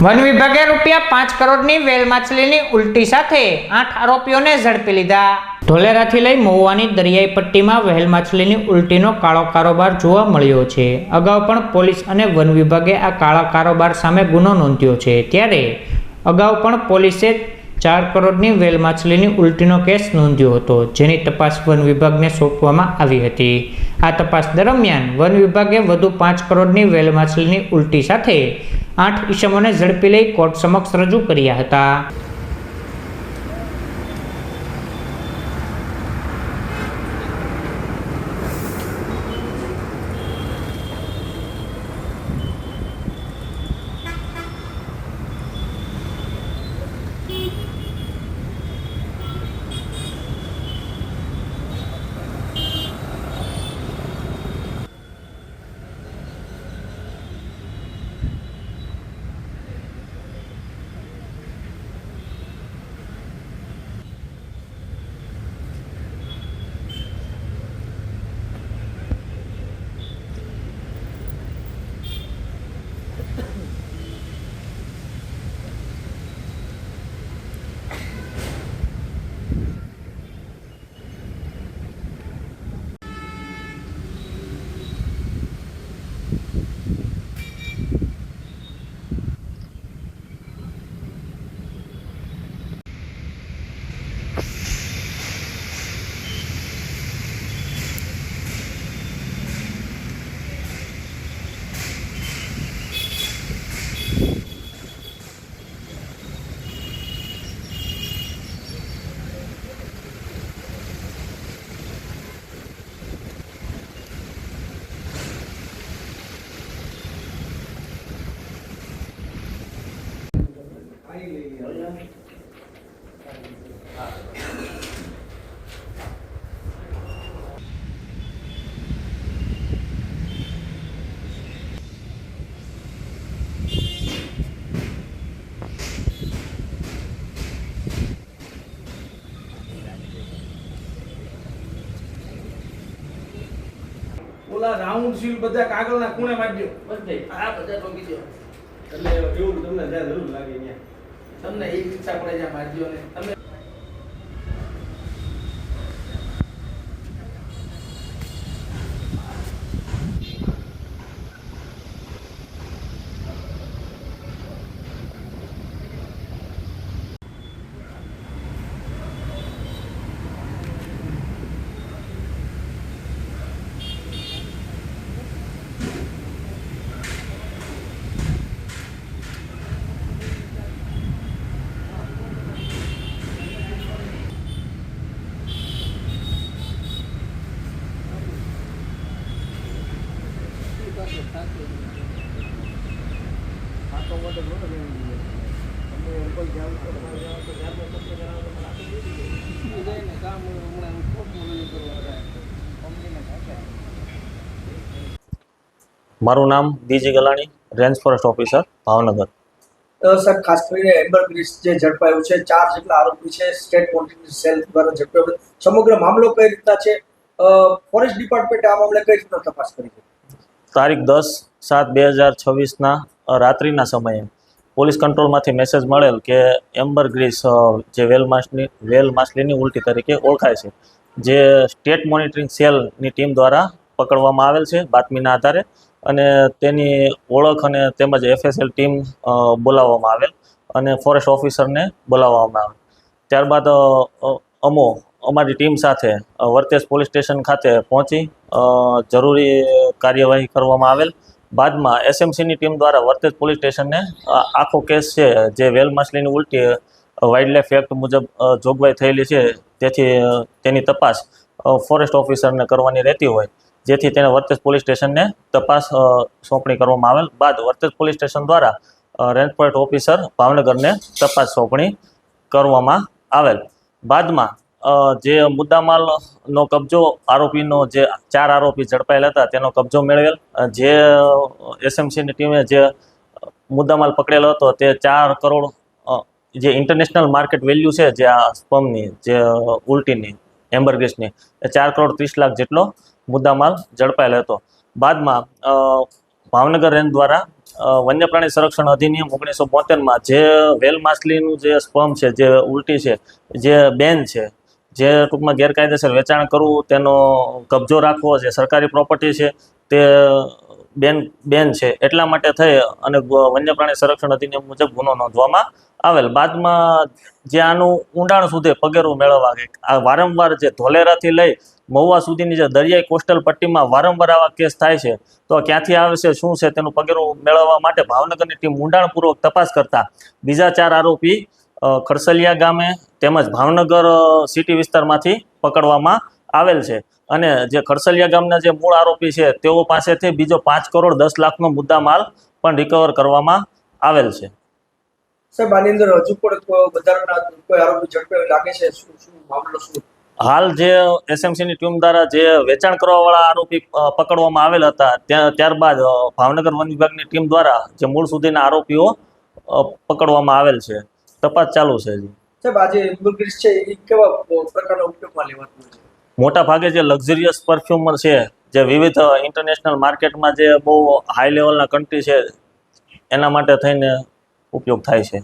One વિભાગે ₹5 કરોડની વેલ માછલીની ઉલટી સાથે 8 આરોપીઓને ઝડપી લીધા। ધોલેરાથી લઈ મહુવાની દરિયાઈ પટ્ટીમાં વ્હેલ માછલીની ઉલટીનો કાળો કારોબાર જોવા મળ્યો છે। અગાઉ પણ પોલીસ અને વન વિભાગે આ કાળા કારોબાર સામે ગુનો નોંધ્યો છે। ત્યારે અગાઉ પણ પોલીસે 4 કરોડની વેલ માછલીની ઉલટીનો કેસ નોંધ્યો હતો, જેની તપાસ વન વિભાગને સોંપવામાં આવી હતી। આ તપાસ દરમિયાન વન વિભાગે વધુ 5 કરોડની વેલ માછલીની ઉલટી સાથે 8 ઈસમોને ઝડપી લઈ કોર્ટ સમક્ષ રજૂ કર્યા હતા। ઓલા રાઉન્ડ સીલ બધા કાગળના ખૂણે મારી દો બધે આ બધા ટોકી દો એટલે એવું તમને જ્યાં જરૂર લાગે ત્યાં તમને એક ઈચ્છા પડે જ્યાં મારી દો ને તમે મારું નામ બીજી Galani, range forest officer, Bhavnagar. Sir, ખાસ કરીને એમ્બર ગ્રીસ જે ઝડપાયું છે, 4 જેટલા આરોપી છે, સ્ટેટ મોનિટરિંગ સેલ દ્વારા ઝડપાયો। સમગ્ર મામલો કઈ રીતના છે? ફોરેસ્ટ ડિપાર્ટમેન્ટે આ મામલે કઈ રીતના તપાસ કરી છે? તારીખ 10/7/2026ના રાત્રિના સમયે પોલીસ કંટ્રોલમાંથી મેસેજ મળેલ કે એમ્બર ગ્રીસ જે વેલ માછલીની ઉલટી તરીકે ઓળખાય છે, જે સ્ટેટ મોનિટરિંગ સેલની ટીમ દ્વારા પકડવામાં આવેલ છે બાતમીના આધારે, અને તેની ઓળખ અને તેમજ FSL ટીમ બોલાવવામાં આવેલ અને ફોરેસ્ટ ઓફિસરને બોલાવવામાં આવેલ। ત્યારબાદ અમારી ટીમ સાથે વર્તેજ પોલીસ સ્ટેશન ખાતે પહોંચી જરૂરી કાર્યવાહી કરવામાં આવેલ। બાદમાં SMCની ટીમ દ્વારા વર્તેજ પોલીસ સ્ટેશનને આખો કેસ છે જે વેલ માછલીની ઉલટી વાઇલ્ડલાઇફ એક્ટ મુજબ જોગવાઈ થયેલી છે, તેથી તેની તપાસ ફોરેસ્ટ ઓફિસરને કરવાની રહેતી હોય, જેથી તેને વર્તેજ પોલીસ સ્ટેશનને તપાસ સોંપણી કરવામાં આવેલ। બાદ વર્તેજ પોલીસ સ્ટેશન દ્વારા રેન્જ ફોરેસ્ટ ઓફિસર ભાવનગરને તપાસ સોંપણી કરવામાં આવેલ। બાદમાં જે મુદ્દામાલનો કબજો આરોપીનો જે 4 આરોપી ઝડપાયેલા હતા તેનો કબજો મેળવેલ। જે SMCની ટીમે જે મુદ્દામાલ પકડેલો હતો તે 4 કરોડ જે ઇન્ટરનેશનલ માર્કેટ વેલ્યુ છે જે આ સ્પમની જે ઉલટીની એમ્બરગ્રીસની એ 4,30 લાખ જેટલો મુદ્દામાલ ઝડપાયેલો હતો। બાદમાં ભાવનગર રેન્જ દ્વારા વન્ય પ્રાણી સંરક્ષણ અધિનિયમ 1972માં જે વેલ માછલીનું જે સ્પર્મ છે, જે ઉલટી છે, જે બેન છે, જે ટૂંકમાં ગેરકાયદેસર વેચાણ કરવું, તેનો કબજો રાખવો, જે સરકારી પ્રોપર્ટી છે તે બેન છે, એટલા માટે થઈ અને વન્ય પ્રાણી સંરક્ષણ અધિનિયમ મુજબ ગુનો નોંધવામાં આવેલ. બાદમાં જે આનું ઊંડાણ સુધી પગેરું મેળવવા આ વારંવાર જે ધોલેરાથી લઈ મહુવા સુધીની જે દરિયાઈ કોસ્ટલ પટ્ટીમાં વારંવાર આવા કેસ થાય છે, તો ક્યાંથી આવે છે, શું છે, તેનું પગેરું મેળવવા માટે ભાવનગરની ટીમ ઊંડાણપૂર્વક તપાસ કરતા બીજા 4 આરોપી ખડસલિયા ગામે તેમજ ભાવનગર સિટી વિસ્તારમાંથી પકડવામાં આવેલ છે. અને જે ખડસલિયા ગામના જે મૂળ આરોપી છે તેઓ પાસેથી બીજો 5 કરોડ 10 લાખનો મુદ્દામાલ પણ રિકવર કરવામાં આવેલ છે. સાહેબ, આની અંદર હજુ પણ વધારાના કોઈ આરોપી ઝડપાયેલ લાગે છે? શું મામલો શું? હાલ જે એસએમસીની ટીમ દ્વારા જે વેચાણ કરવાવાળા આરોપી પકડવામાં આવેલ હતા, ત્યારબાદ ભાવનગર વન વિભાગની ટીમ દ્વારા જે મૂળ સુધીના આરોપીઓ પકડવામાં આવેલ છે. તપાસ ચાલુ છે. સાહેબ, આજે એમ્બરગ્રીસ છે એ કેવા પ્રકારના ઉપયોગમાં લેવાતું હોય છે? મોટા ભાગે જે લક્ઝરિયસ પરફ્યુમર છે, જે વિવિધ ઇન્ટરનેશનલ માર્કેટમાં જે બહુ હાઈ લેવલના કન્ટ્રી છે એના માટે થઈને ઉપયોગ થાય છે.